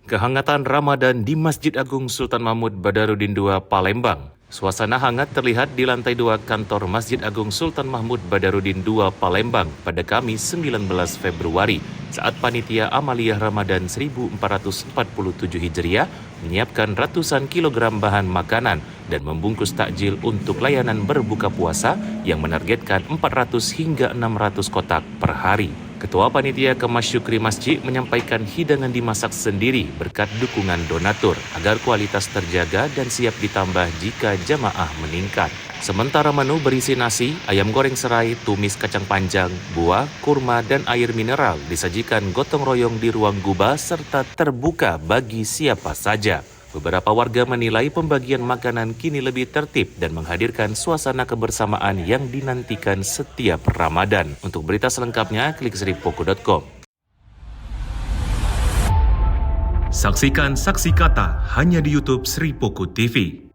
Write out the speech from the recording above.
Kehangatan Ramadan di Masjid Agung Sultan Mahmud Badarudin II, Palembang. Suasana hangat terlihat di lantai 2 kantor Masjid Agung Sultan Mahmud Badarudin II, Palembang pada Kamis 19 Februari saat panitia Amaliyah Ramadan 1447 Hijriah menyiapkan ratusan kilogram bahan makanan dan membungkus takjil untuk layanan berbuka puasa yang menargetkan 400 hingga 600 kotak per hari. Ketua Panitia Kemas Syukri Masjid menyampaikan hidangan dimasak sendiri berkat dukungan donatur agar kualitas terjaga dan siap ditambah jika jamaah meningkat. Sementara menu berisi nasi, ayam goreng serai, tumis kacang panjang, buah, kurma, dan air mineral disajikan gotong royong di ruang guba serta terbuka bagi siapa saja. Beberapa warga menilai pembagian makanan kini lebih tertib dan menghadirkan suasana kebersamaan yang dinantikan setiap Ramadan. Untuk berita selengkapnya, klik sripoku.com. Saksikan Saksi Kata hanya di YouTube Sri Poku TV.